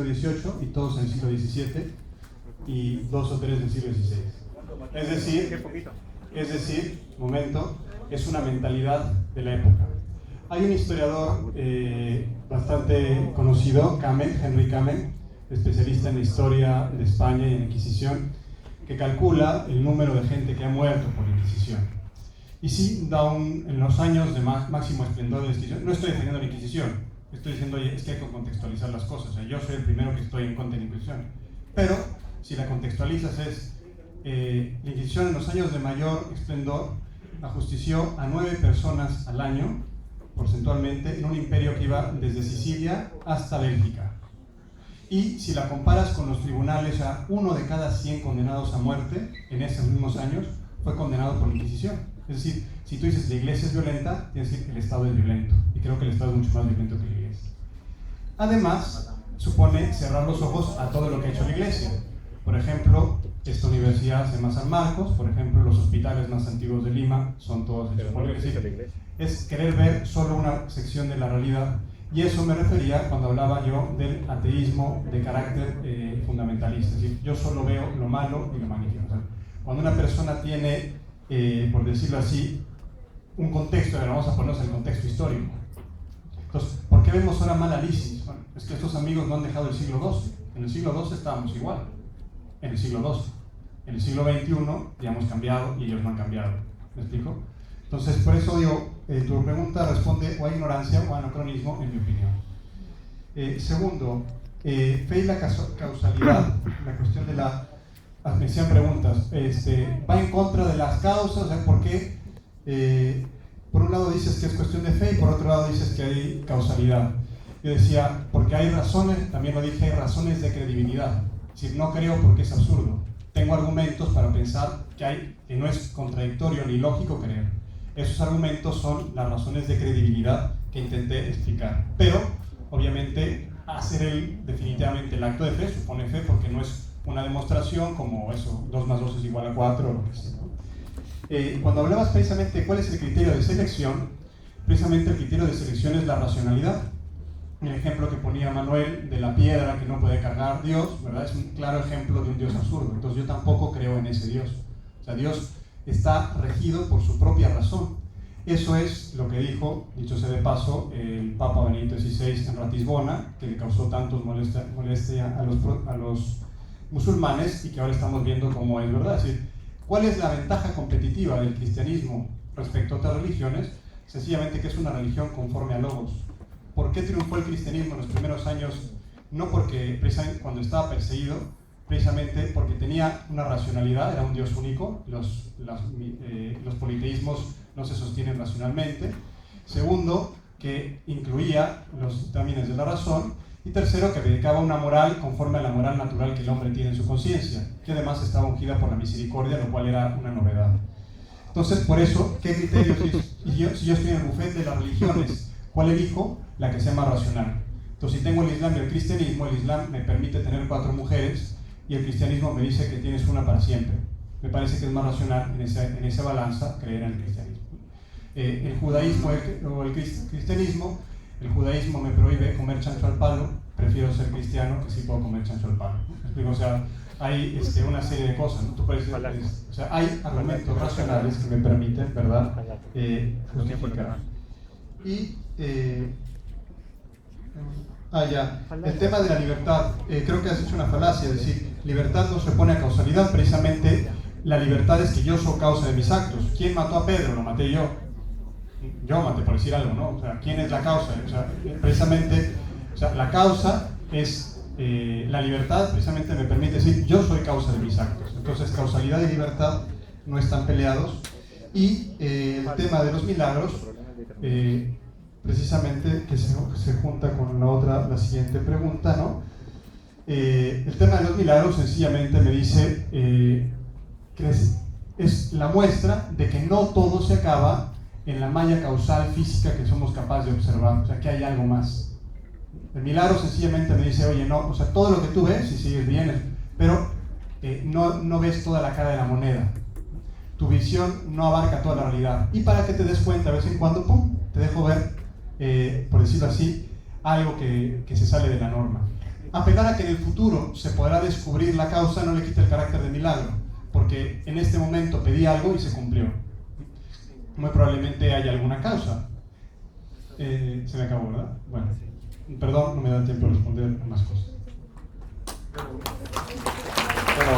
XVIII y todos en el siglo XVII y 2 o 3 del siglo XVI. Es decir, es una mentalidad de la época. Hay un historiador bastante conocido, Henry Kamen, especialista en la historia de España y en la Inquisición, que calcula el número de gente que ha muerto por la Inquisición. Y sí, en los años de máximo esplendor de la Inquisición, no estoy defendiendo la Inquisición, estoy diciendo, oye, es que hay que contextualizar las cosas. O sea, yo soy el primero que estoy en contra de la Inquisición. Pero, si la contextualizas la Inquisición en los años de mayor esplendor ajustició a 9 personas al año, porcentualmente, en un imperio que iba desde Sicilia hasta Bélgica. Y si la comparas con los tribunales, a 1 de cada 100 condenados a muerte en esos mismos años fue condenado por la Inquisición. Es decir, si tú dices la iglesia es violenta, tienes que decir el Estado es violento. Y creo que el Estado es mucho más violento que la iglesia. Además, supone cerrar los ojos a todo lo que ha hecho la iglesia. Por ejemplo, esta universidad se llama San Marcos, por ejemplo, los hospitales más antiguos de Lima son todos hechos por la iglesia. Es querer ver solo una sección de la realidad. Y eso me refería cuando hablaba yo del ateísmo de carácter fundamentalista. Es decir, yo solo veo lo malo y lo magnífico. O sea, cuando una persona tiene, por decirlo así, un contexto, vamos a ponernos en el contexto histórico. Entonces, ¿por qué vemos ahora mal a Lisis? Bueno, es que estos amigos no han dejado el siglo XII. En el siglo XII estábamos igual. En el siglo XII. En el siglo XXI ya hemos cambiado y ellos no han cambiado. ¿Me explico? Entonces, por eso digo, tu pregunta responde o a ignorancia o a anacronismo, en mi opinión. Segundo, fe y la causalidad, la cuestión de la... Me hacían preguntas, va en contra de las causas, o sea, ¿por qué? Por un lado dices que es cuestión de fe y por otro lado dices que hay causalidad. Yo decía, porque hay razones, también lo dije, hay razones de credibilidad. Es decir, no creo porque es absurdo. Tengo argumentos para pensar que no es contradictorio ni lógico creer. Esos argumentos son las razones de credibilidad que intenté explicar. Pero, obviamente, hacer definitivamente el acto de fe supone fe porque no es una demostración como eso, 2 más 2 es igual a 4 o lo que sea. Cuando hablabas precisamente de cuál es el criterio de selección, precisamente el criterio de selección es la racionalidad. El ejemplo que ponía Manuel de la piedra que no puede cargar Dios, ¿verdad? Es un claro ejemplo de un Dios absurdo. Entonces yo tampoco creo en ese Dios. O sea, Dios está regido por su propia razón. Eso es lo que dijo, dicho sea de paso, el Papa Benedicto XVI en Ratisbona, que le causó tantos molestia a los musulmanes y que ahora estamos viendo cómo es verdad. Es decir, ¿cuál es la ventaja competitiva del cristianismo respecto a otras religiones? Sencillamente que es una religión conforme a logos. ¿Por qué triunfó el cristianismo en los primeros años? No porque precisamente cuando estaba perseguido, precisamente porque tenía una racionalidad, era un Dios único, los politeísmos no se sostienen racionalmente. Segundo, que incluía los dictámenes de la razón. Y tercero, que predicaba una moral conforme a la moral natural que el hombre tiene en su conciencia, que además estaba ungida por la misericordia, lo cual era una novedad. Entonces, por eso, ¿qué criterios? Si yo estoy en el bufete de las religiones, ¿cuál elijo? La que sea más racional. Entonces, si tengo el Islam y el cristianismo, el Islam me permite tener 4 mujeres y el cristianismo me dice que tienes una para siempre. Me parece que es más racional en esa balanza creer en el cristianismo. El judaísmo o el cristianismo, el judaísmo me prohíbe comer chancho al palo, prefiero ser cristiano que sí puedo comer chancho al palo. ¿Me explico? O sea, hay una serie de cosas, ¿no? Tú puedes, o sea, hay argumentos racionales que me permiten, ¿verdad?, justificar. Y el tema de la libertad, creo que has hecho una falacia, es decir, libertad no se opone a causalidad, precisamente la libertad es que yo soy causa de mis actos. ¿Quién mató a Pedro? Lo maté yo. Yo maté, por decir algo, ¿no? O sea, ¿quién es la causa? O sea, precisamente, o sea, la causa es la libertad, precisamente me permite decir, yo soy causa de mis actos. Entonces, causalidad y libertad no están peleados. Y el tema de los milagros, precisamente, que se junta con la siguiente pregunta, ¿no? El tema de los milagros sencillamente me dice que es la muestra de que no todo se acaba en la malla causal física que somos capaces de observar, o sea, que hay algo más. El milagro sencillamente me dice, oye, no, o sea, todo lo que tú ves, y sigues bien, pero no ves toda la cara de la moneda. Tu visión no abarca toda la realidad. Y para que te des cuenta, de vez en cuando, ¡pum!, te dejo ver, por decirlo así, algo que se sale de la norma. apelar a que en el futuro se podrá descubrir la causa no le quita el carácter de milagro, porque en este momento pedí algo y se cumplió. Muy probablemente haya alguna causa. Se me acabó, ¿verdad? Bueno, perdón, no me da tiempo de responder a más cosas. Bueno,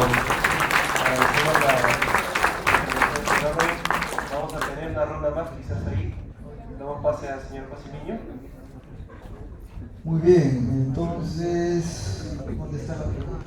vamos a tener una ronda más, quizás ahí. Damos pase al señor Pasimiño. Muy bien, entonces, ¿dónde está la pregunta?